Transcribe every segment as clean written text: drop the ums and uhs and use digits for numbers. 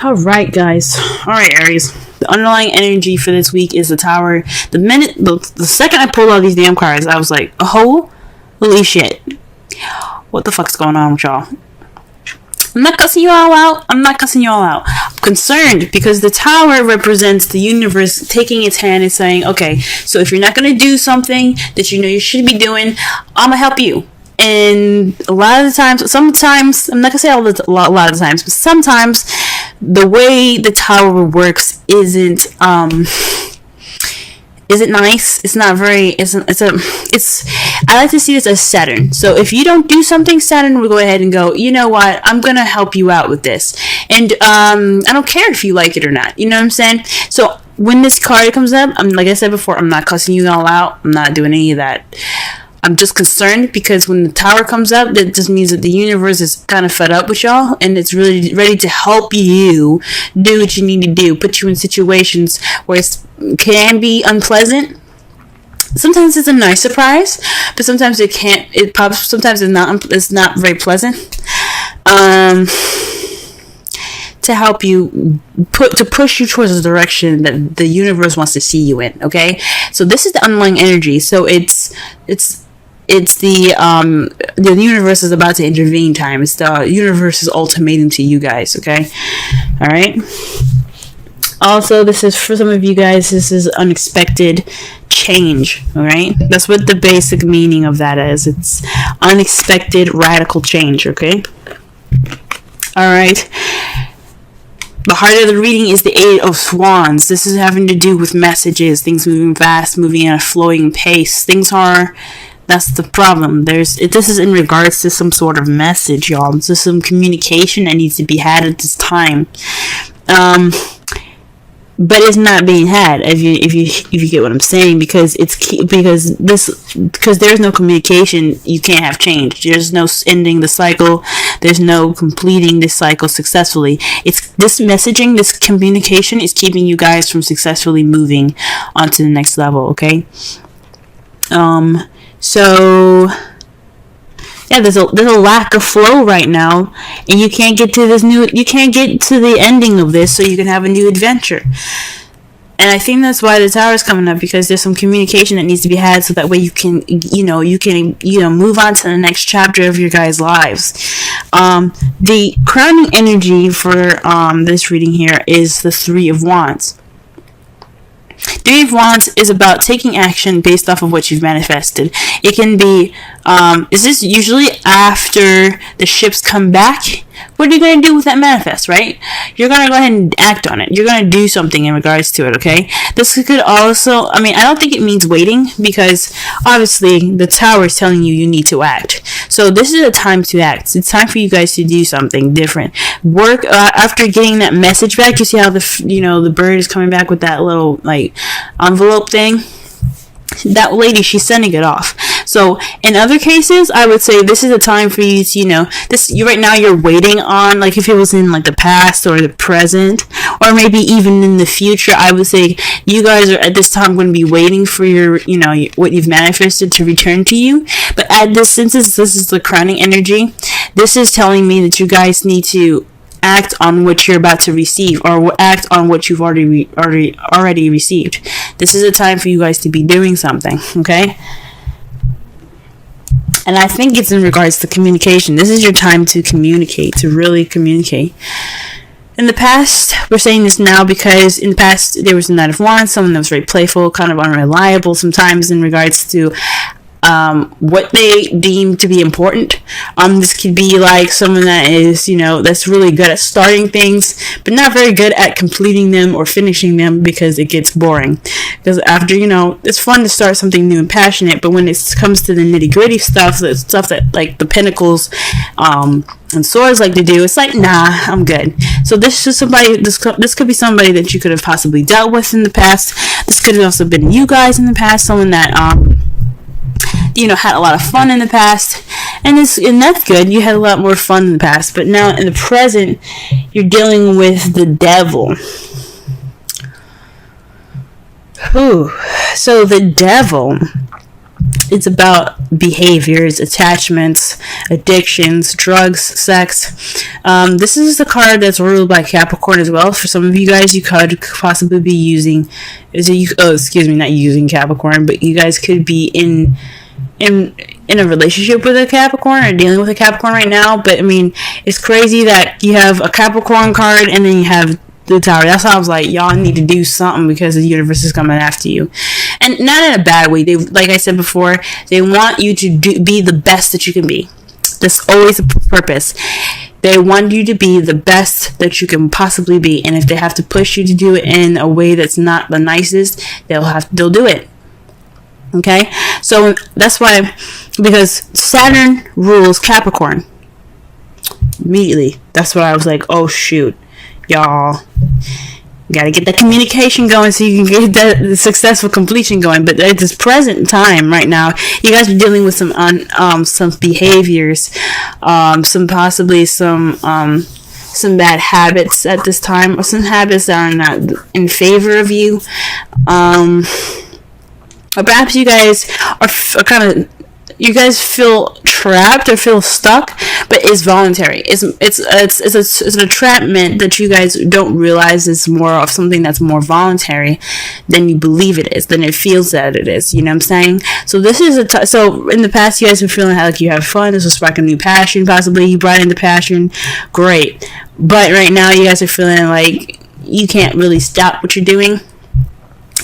Alright, guys. Alright, Aries. The underlying energy for this week is the Tower. The second I pulled all these damn cards, I was like, oh, holy shit. What the fuck's going on with y'all? I'm not cussing you all out. I'm concerned because the Tower represents the universe taking its hand and saying, okay, so if you're not going to do something that you know you should be doing, I'm going to help you. And a lot of the times, sometimes, I'm not going to say a lot of the times, but sometimes the way the Tower works isn't nice. It's not very, I like to see this as Saturn. So if you don't do something, Saturn will go ahead and go, you know what, I'm going to help you out with this. And I don't care if you like it or not. You know what I'm saying? So when this card comes up, like I said before, I'm not cussing you all out. I'm not doing any of that. I'm just concerned because when the Tower comes up, that just means that the universe is kind of fed up with y'all and it's really ready to help you do what you need to do, put you in situations where it can be unpleasant. Sometimes it's a nice surprise, but sometimes it can't. Sometimes it's not very pleasant. To help you to push you towards the direction that the universe wants to see you in. Okay, so this is the underlying energy. So it's the universe is about to intervene time. It's the universe's ultimatum to you guys. Okay, all right. Also, this is for some of you guys. This is unexpected change. All right, that's what the basic meaning of that is. It's unexpected radical change. Okay, all right. The heart of the reading is the Eight of Wands. This is having to do with messages, things moving fast, moving at a flowing pace. That's the problem. This is in regards to some sort of message, y'all. This is some communication that needs to be had at this time. But it's not being had, if you get what I'm saying, because there's no communication, you can't have change. There's no ending the cycle. There's no completing this cycle successfully. It's this messaging, this communication is keeping you guys from successfully moving on to the next level. Okay. So yeah, there's a lack of flow right now, and you can't get to the ending of this so you can have a new adventure. And I think that's why the Tower is coming up, because there's some communication that needs to be had, so that way you can move on to the next chapter of your guys' lives. The crowning energy for this reading here is the Three of Wands. Three of Wands is about taking action based off of what you've manifested. It can be, is this usually after the ships come back? What are you going to do with that manifest, right? You're going to go ahead and act on it. You're going to do something in regards to it, okay? This could also, I don't think it means waiting, because obviously the Tower is telling you need to act. So this is a time to act. It's time for you guys to do something different. Work, after getting that message back, you see how the bird is coming back with that little, envelope thing? That lady, she's sending it off. So in other cases, I would say this is a time for you to, right now you're waiting on, if it was in the past or the present, or maybe even in the future, I would say you guys are at this time going to be waiting for your, what you've manifested to return to you. But since this is the crowning energy, this is telling me that you guys need to act on what you're about to receive, or act on what you've already received. This is a time for you guys to be doing something, okay? And I think it's in regards to communication. This is your time to communicate, to really communicate. In the past, we're saying this now because in the past there was a Knight of Wands, someone that was very playful, kind of unreliable sometimes in regards to what they deem to be important. This could be someone that is, that's really good at starting things, but not very good at completing them or finishing them, because it gets boring. Because after, it's fun to start something new and passionate, but when it comes to the nitty gritty stuff that the Pentacles and Swords like to do, it's nah, I'm good. So this is somebody. This could be somebody that you could have possibly dealt with in the past. This could have also been you guys in the past, someone that had a lot of fun in the past, and that's good. You had a lot more fun in the past, but now in the present, you're dealing with the Devil. So the Devil It's about behaviors, attachments, addictions, drugs, sex. This is the card that's ruled by Capricorn as well. For some of you guys, you could possibly be using, not using Capricorn, but you guys could be in a relationship with a Capricorn or dealing with a Capricorn right now. But I mean, it's crazy that you have a Capricorn card and then you have the Tower. That's why I was like, y'all need to do something because the universe is coming after you, and not in a bad way. They, like I said before, they want you to be the best that you can be. That's always the purpose. They want you to be the best that you can possibly be, and if they have to push you to do it in a way that's not the nicest, they'll do it. Okay, so that's why, because Saturn rules Capricorn. Immediately, that's what I was like, oh shoot, y'all gotta get that communication going so you can get that successful completion going. But at this present time right now, you guys are dealing with some behaviors, some bad habits at this time, or some habits that are not in favor of you, or perhaps you guys are kind of, you guys feel trapped or feel stuck, but it's voluntary. It's an entrapment that you guys don't realize is more of something that's more voluntary than you believe it is, than it feels that it is. You know what I'm saying? So this is so in the past, you guys were feeling like you have fun. This will spark a new passion. Possibly you brought in the passion. Great. But right now, you guys are feeling like you can't really stop what you're doing.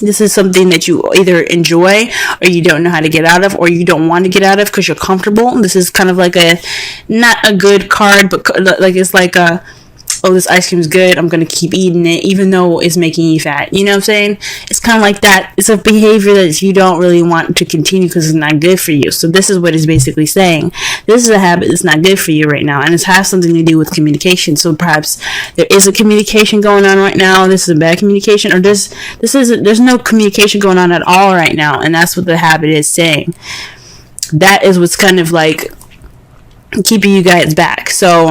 This is something that you either enjoy or you don't know how to get out of, or you don't want to get out of because you're comfortable. This is kind of like not a good card, but like it's like oh, this ice cream is good, I'm going to keep eating it even though it's making you fat. You know what I'm saying? It's kind of like that. It's a behavior that you don't really want to continue because it's not good for you. So this is what it's basically saying. This is a habit that's not good for you right now, and it has something to do with communication. So perhaps there is a communication going on right now. This is a bad communication, or there's no communication going on at all right now, and that's what the habit is saying. That is what's kind of like keeping you guys back. So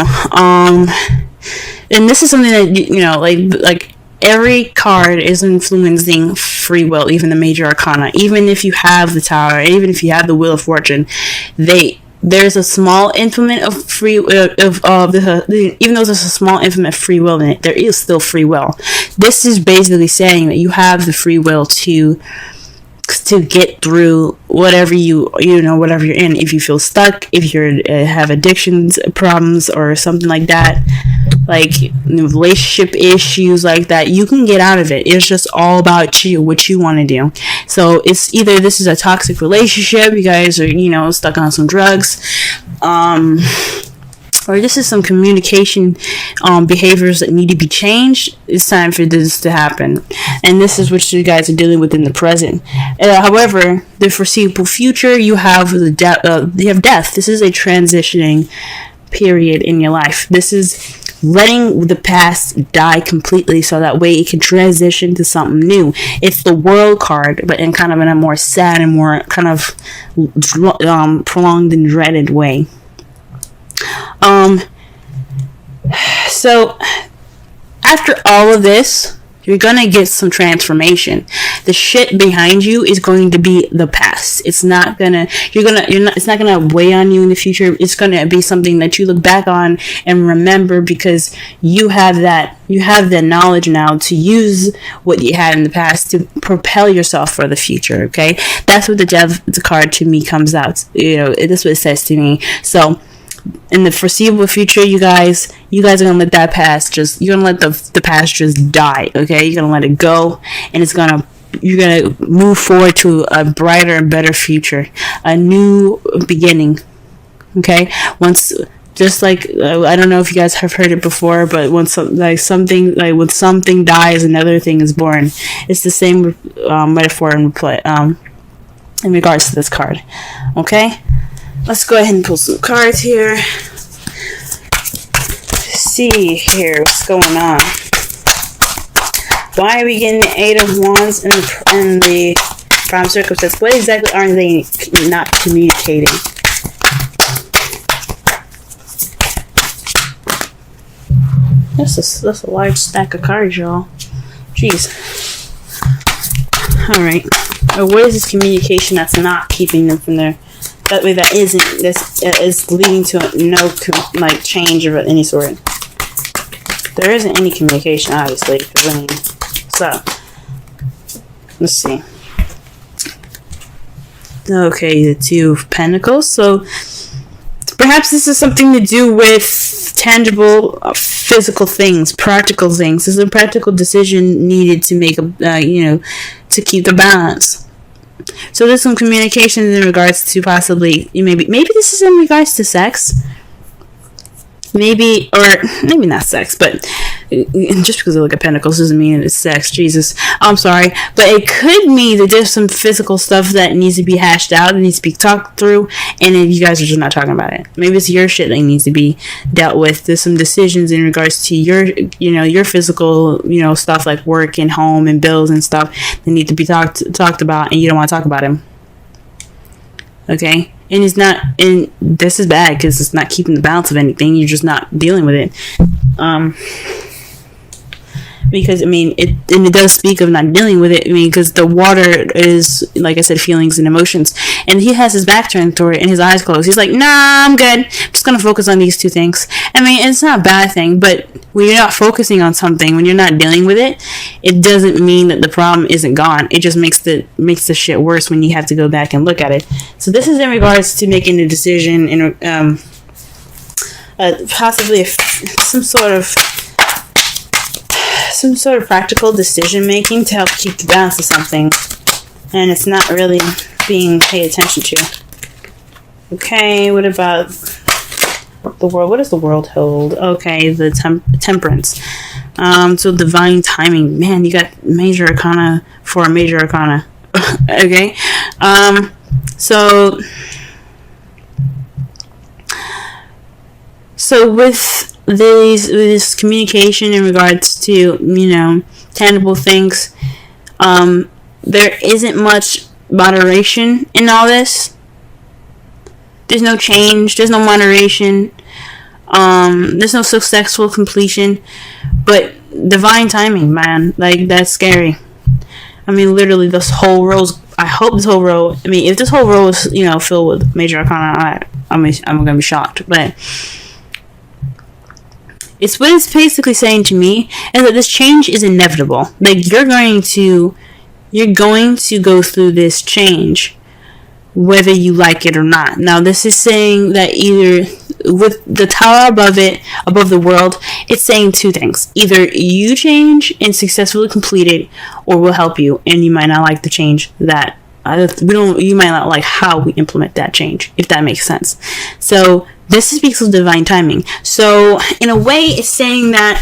and this is something that, you know, like every card is influencing free will, even the major arcana. Even if you have the Tower, even if you have the Wheel of Fortune, there's a small influence of free even though there's a small influence of free will in it, there is still free will. This is basically saying that you have the free will to get through whatever whatever you're in. If you feel stuck, if you have addictions problems or something like that, like relationship issues like that, you can get out of it. It's just all about you, what you want to do. So it's either this is a toxic relationship, you guys are stuck on some drugs, or this is some communication behaviors that need to be changed. It's time for this to happen, and this is what you guys are dealing with in the present. However, the foreseeable future, you have death. This is a transitioning period in your life. This is letting the past die completely so that way it can transition to something new. It's the World card, but in kind of a more sad and more kind of prolonged and dreaded way. So after all of this, you're gonna get some transformation. The shit behind you is going to be the past. It's not gonna it's not gonna weigh on you in the future. It's gonna be something that you look back on and remember, because you have that knowledge now to use what you had in the past to propel yourself for the future. Okay, that's what the Death card to me comes out. That's what it says to me. So in the foreseeable future, you guys are gonna let that past you're gonna let the past just die. Okay, you're gonna let it go, and you're gonna move forward to a brighter and better future, a new beginning. Okay, just like I don't know if you guys have heard it before, but when something dies, another thing is born. It's the same metaphor in regards to this card. Okay. Let's go ahead and pull some cards here. See here what's going on. Why are we getting the Eight of Wands in the prime circumstance? What exactly are they not communicating? That's a large stack of cards, y'all. Jeez. All right. Or what is this communication that's not keeping them from there? That way, that is leading to no change of any sort. There isn't any communication, obviously. So let's see. Okay, the Two of Pentacles. So perhaps this is something to do with tangible, physical things, practical things. There's a practical decision needed to make to keep the balance. So there's some communication in regards to possibly maybe this is in regards to sex. Maybe not sex, but just because I look at pentacles doesn't mean it's sex. Jesus, I'm sorry, but it could mean that there's some physical stuff that needs to be hashed out, and needs to be talked through, and then you guys are just not talking about it. Maybe it's your shit that needs to be dealt with. There's some decisions in regards to your physical, stuff like work and home and bills and stuff that need to be talked about, and you don't want to talk about them. Okay. And this is bad because it's not keeping the balance of anything. You're just not dealing with it. Because it does speak of not dealing with it. Because the water is, like I said, feelings and emotions, and he has his back turned toward it and his eyes closed. He's like, nah, I'm good. I'm just gonna focus on these two things. It's not a bad thing, but when you're not focusing on something, when you're not dealing with it, it doesn't mean that the problem isn't gone. It just makes the shit worse when you have to go back and look at it. So this is in regards to making a decision in possibly some sort of practical decision making to help keep the balance of something, and it's not really being paid attention to. Okay, what about the world? What does the world hold? Okay, the temperance. So divine timing. Man, you got major arcana for a major arcana. Okay, so with this communication in regards to tangible things, there isn't much moderation in all this. There's no change, there's no moderation, there's no successful completion, but divine timing, man, that's scary. Literally this whole row, I hope this whole row, if this whole row is filled with major arcana, I'm gonna be shocked. But it's what it's basically saying to me is that this change is inevitable. You're going to go through this change, whether you like it or not. Now, this is saying that either with the tower above the world, it's saying two things. Either you change and successfully complete it, or we'll help you, and you might not like the change that you might not like how we implement that change, if that makes sense. So this speaks of divine timing. So in a way, it's saying that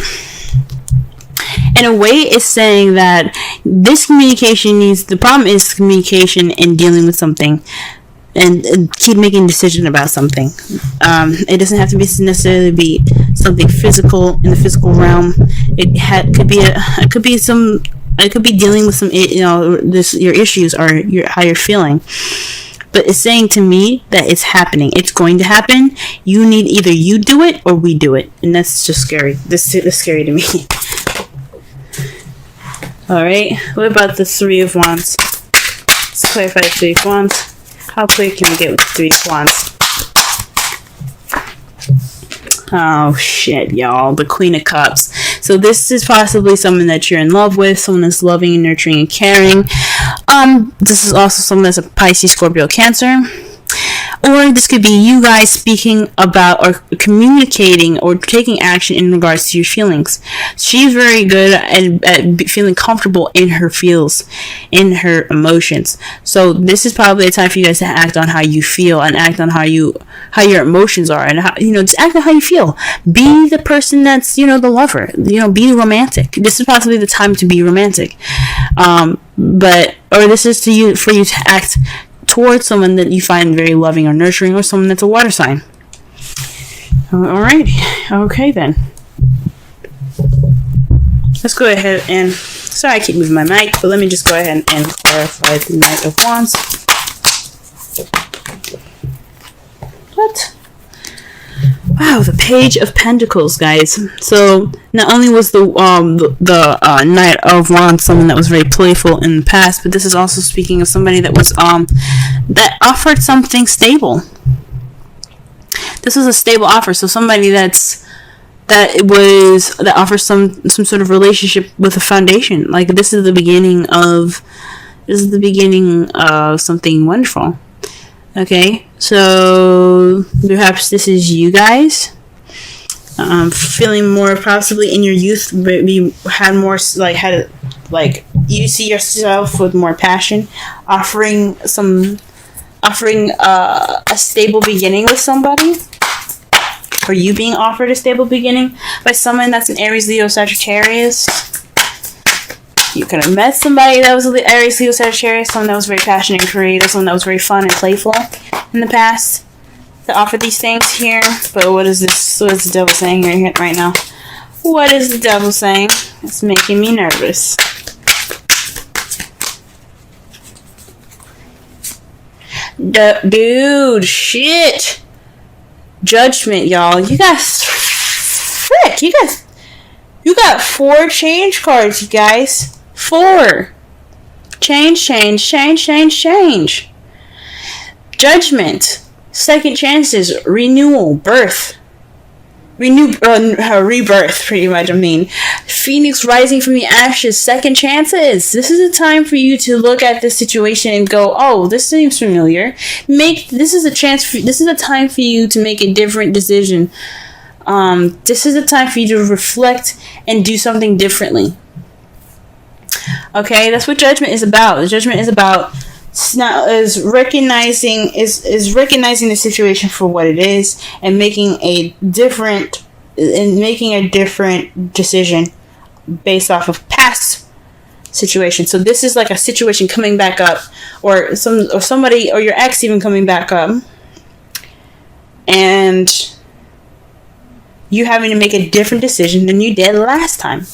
this communication the problem is communication and dealing with something, and keep making decisions about something. It doesn't have to necessarily be something physical in the physical realm. It could be dealing with some your issues or how you're feeling. But it's saying to me that it's happening. It's going to happen. Either you do it or we do it. And that's just scary. This is scary to me. Alright. What about the Three of Wands? Let's clarify the Three of Wands. How clear can we get with the Three of Wands? Oh shit, y'all. The Queen of Cups. So this is possibly someone that you're in love with, someone that's loving and nurturing and caring. This is also someone that's a Pisces, Scorpio, Cancer. Or this could be you guys speaking about or communicating or taking action in regards to your feelings. She's very good at feeling comfortable in her feels, in her emotions. So this is probably a time for you guys to act on how you feel and act on how your emotions are, and how, just act on how you feel. Be the person that's, the lover. Be romantic. This is possibly the time to be romantic. This is for you to act towards someone that you find very loving or nurturing, or someone that's a water sign. Alright. Okay then. Let's go ahead and... Sorry I keep moving my mic, but let me just go ahead and clarify the Knight of Wands. What? Wow, the Page of Pentacles, guys. So not only was the Knight of Wands someone that was very playful in the past, but this is also speaking of somebody that was that offered something stable. This was a stable offer, so somebody that offers some sort of relationship with a foundation. Like this is the beginning of something wonderful. Okay, so perhaps this is you guys feeling more possibly in your youth, but you had more you see yourself with more passion, offering a stable beginning with somebody, or you being offered a stable beginning by someone that's an Aries, Leo, Sagittarius. You could have met somebody that was Aries, Leo, Sagittarius, someone that was very passionate and creative, someone that was very fun and playful in the past that offered these things here. But what is this? What is the devil saying here right now? What is the devil saying? It's making me nervous. Dude, shit. Judgment, y'all. You guys, frick, you got 4 change cards, you guys. 4. Change. Judgment. Second chances. Renewal. Birth. Rebirth, pretty much, I mean. Phoenix rising from the ashes. Second chances. This is a time for you to look at this situation and go, oh, this seems familiar. This is a time for you to make a different decision. This is a time for you to reflect and do something differently. Okay, that's what judgment is about. The judgment is about recognizing the situation for what it is and making a different decision based off of past situations. So this is like a situation coming back up, or somebody or your ex even coming back up, and you having to make a different decision than you did last time,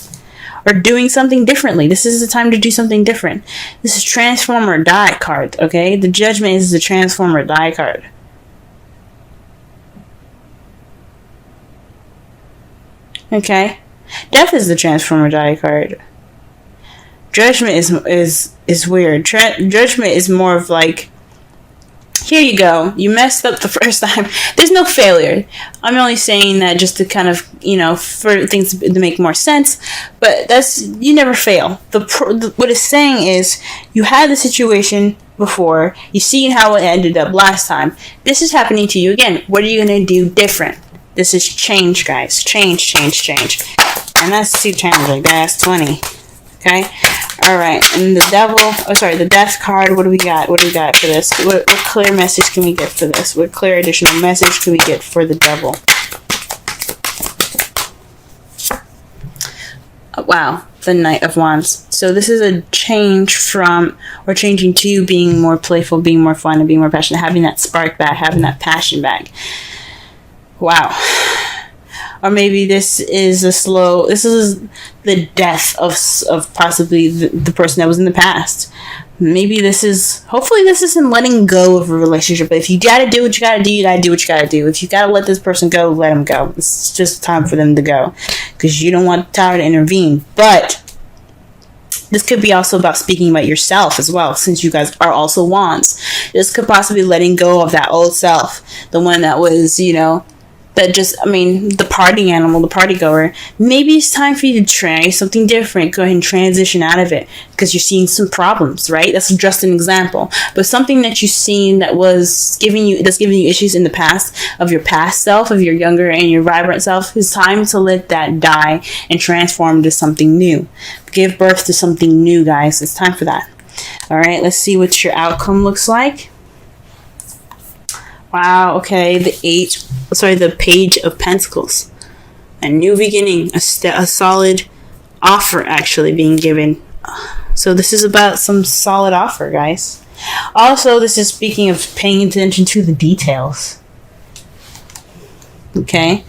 or doing something differently. This is the time to do something different. This is transform or die card, okay? The judgment is the transform or die card. Okay? Death is the transform or die card. Judgment is weird. Judgment is more of like, here you go. You messed up the first time. There's no failure. I'm only saying that just to kind of, for things to make more sense. But you never fail. What it's saying is, you had the situation before. You seen how it ended up last time. This is happening to you again. What are you going to do different? This is change, guys. Change. And that's 2 times like that's 20. Okay? Alright, and the death card, what do we got? What for this? What clear message can we get for this? What clear additional message can we get for the devil? Wow, the Knight of Wands. So this is a change changing to being more playful, being more fun, and being more passionate, having that spark back, having that passion back. Wow. Or maybe this is the death of possibly the person that was in the past. Hopefully this isn't letting go of a relationship. But if you gotta do what you gotta do, you gotta do what you gotta do. If you gotta let this person go, let them go. It's just time for them to go. Because you don't want the tower to intervene. But this could be also about speaking about yourself as well, since you guys are also wands. This could possibly be letting go of that old self. The one that was, the party animal, the party goer. Maybe it's time for you to try something different. Go ahead and transition out of it because you're seeing some problems, right? That's just an example. But something that you've seen that's giving you issues in the past, of your past self, of your younger and your vibrant self, it's time to let that die and transform into something new. Give birth to something new, guys. It's time for that. All right, let's see what your outcome looks like. Wow, okay, the Page of Pentacles. A new beginning, a solid offer actually being given. So this is about some solid offer, guys. Also, this is speaking of paying attention to the details. Okay.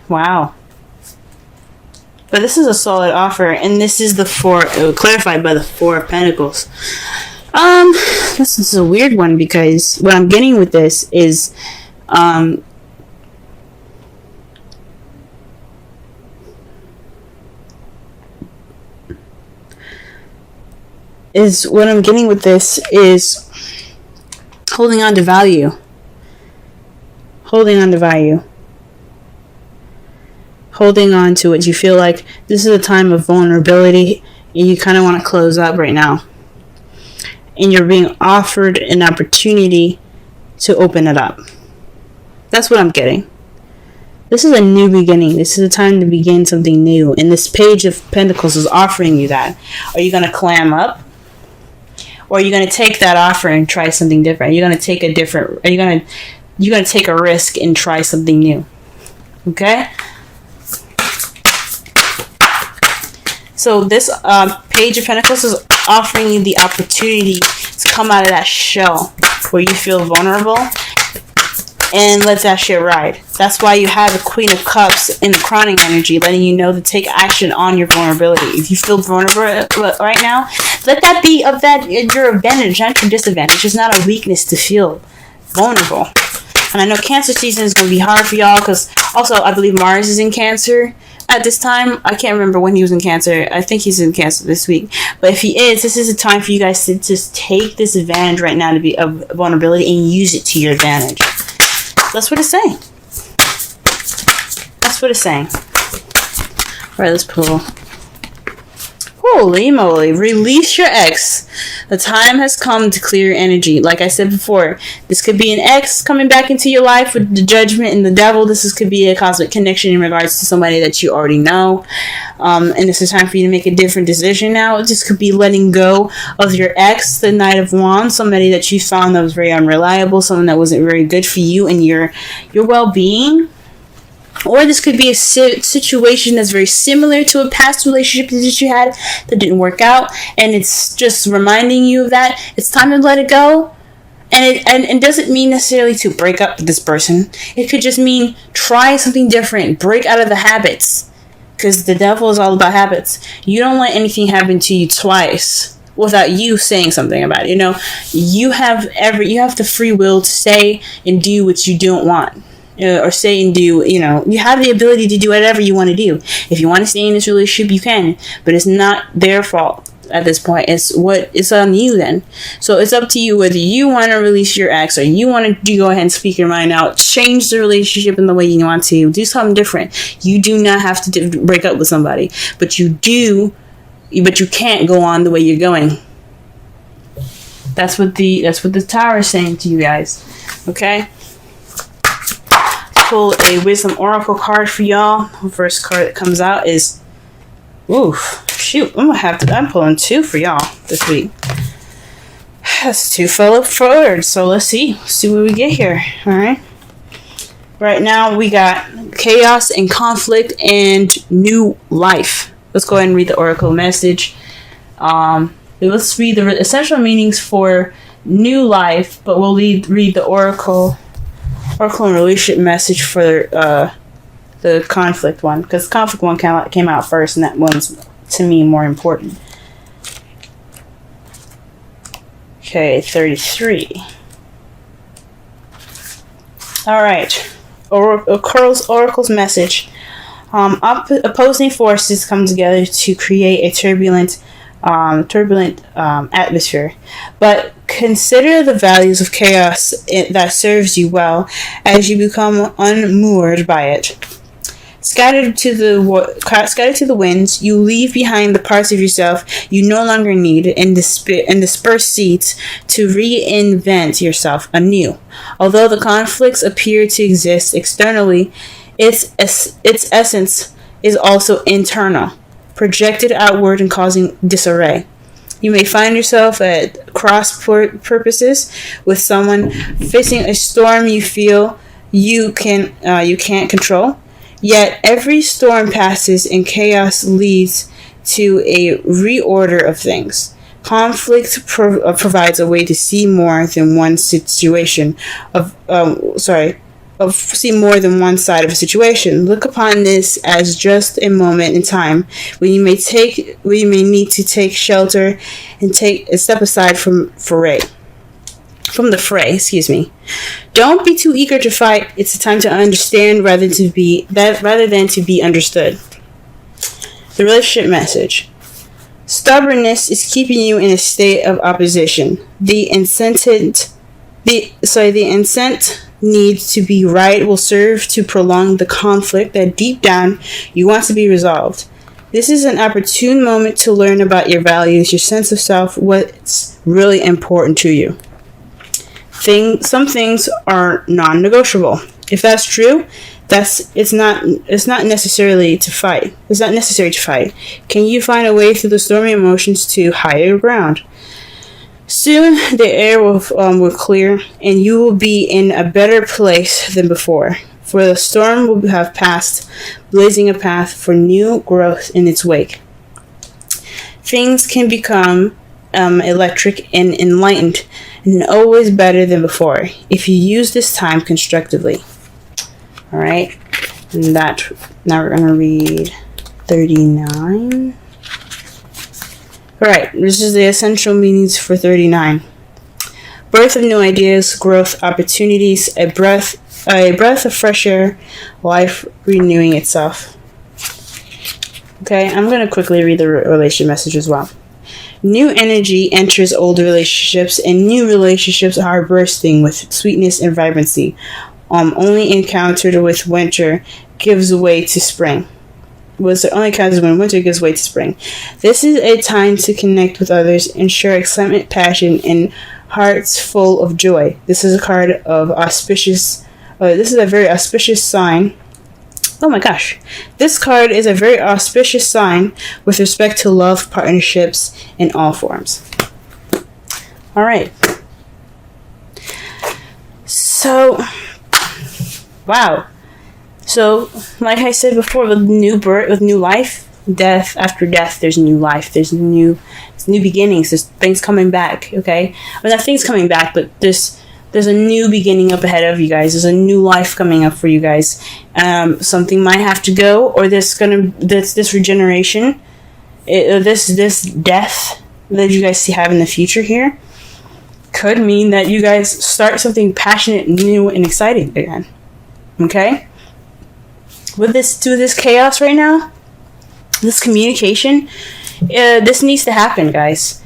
Wow. But this is a solid offer, and this is clarified by the 4 of Pentacles. This is a weird one because what I'm getting with this is, is what I'm getting with this is holding on to value. Holding on to value. Holding on to it. You feel like this is a time of vulnerability and you kind of want to close up right now. And you're being offered an opportunity to open it up. That's what I'm getting. This is a new beginning. This is a time to begin something new. And this Page of Pentacles is offering you that. Are you going to clam up? Or are you going to take that offer and try something different? Are you going to take a different... You're going to take a risk and try something new. Okay? So this Page of Pentacles is offering you the opportunity to come out of that shell where you feel vulnerable and let that shit ride. That's why you have the Queen of Cups in the crowning energy, letting you know to take action on your vulnerability. If you feel vulnerable right now, let that be of that your advantage, not your disadvantage. It's not a weakness to feel vulnerable. And I know Cancer season is going to be hard for y'all because also I believe Mars is in Cancer at this time. I can't remember when he was in Cancer. I think he's in Cancer this week. But if he is, this is a time for you guys to just take this advantage right now to be of vulnerability and use it to your advantage. That's what it's saying. That's what it's saying. Alright, let's pull. Holy moly. Release your ex. The time has come to clear your energy. Like I said before, this could be an ex coming back into your life with the Judgment and the Devil. This could be a cosmic connection in regards to somebody that you already know. And this is time for you to make a different decision now. This could be letting go of your ex, the Knight of Wands, somebody that you found that was very unreliable, someone that wasn't very good for you and your well-being. Or this could be a situation that's very similar to a past relationship that you had that didn't work out. And it's just reminding you of that. It's time to let it go. And it doesn't mean necessarily to break up with this person. It could just mean try something different. Break out of the habits. Because the devil is all about habits. You don't let anything happen to you twice without you saying something about it. You know, you have the free will to say and do what you don't want. Or say and do, you know, you have the ability to do whatever you want to do. If you want to stay in this relationship, you can, but it's not their fault at this point. It's on you then. So it's up to you whether you want to release your ex or you want to go ahead and speak your mind out, change the relationship in the way you want to, do something different. You do not have to break up with somebody, but you can't go on the way you're going. That's what the Tower is saying to you guys. Okay? Pull a Wisdom Oracle card for y'all. The first card that comes out is, oof, shoot, I'm pulling two for y'all this week. That's two fell up forward, so let's see what we get here. All right. Right now we got chaos and conflict and new life. Let's go ahead and read the Oracle message. Let's read the essential meanings for new life, but we'll read the Oracle and relationship message for the conflict one, because conflict one came out first, and that one's to me more important. Okay, 33. All right, Oracle's message. Opposing forces come together to create a turbulent atmosphere, but consider the values of chaos that serves you well as you become unmoored by it. Scattered to the winds, you leave behind the parts of yourself you no longer need and disperse seeds to reinvent yourself anew. Although the conflicts appear to exist externally, its essence is also internal, projected outward and causing disarray. You may find yourself at cross purposes with someone facing a storm you feel you can't control. Yet every storm passes and chaos leads to a reorder of things. Conflict provides a way to see more than one situation see more than one side of a situation. Look upon this as just a moment in time when you may need to take shelter and take a step aside from the fray. Don't be too eager to fight. It's a time to understand rather than to be understood. The relationship message. Stubbornness is keeping you in a state of opposition. The incent needs to be right will serve to prolong the conflict that deep down you want to be resolved. This is an opportune moment to learn about your values, your sense of self, what's really important to you. Some things are non-negotiable. If that's true, it's not necessarily to fight. It's not necessary to fight. Can you find a way through the stormy emotions to higher ground? Soon the air will clear, and you will be in a better place than before. For the storm will have passed, blazing a path for new growth in its wake. Things can become electric and enlightened, and always better than before, if you use this time constructively. Alright, and now we're going to read 39. Alright, this is the essential meanings for 39. Birth of new ideas, growth opportunities, a breath of fresh air, life renewing itself. Okay, I'm going to quickly read the relationship message as well. New energy enters old relationships, and new relationships are bursting with sweetness and vibrancy. Only encountered with winter gives way to spring. Only encounters when winter gives way to spring. This is a time to connect with others and share excitement, passion, and hearts full of joy. This is a card of auspicious. This is a very auspicious sign. Oh my gosh. This card is a very auspicious sign with respect to love, partnerships, in all forms. Alright. So, wow. So, like I said before, with new birth, with new life, death after death, there's new life. There's new beginnings. There's things coming back. Okay, well, not things coming back, but there's a new beginning up ahead of you guys. There's a new life coming up for you guys. Something might have to go, or this regeneration, this death that you guys have in the future here, could mean that you guys start something passionate, new, and exciting again. Okay. With this chaos right now, this communication, this needs to happen, guys.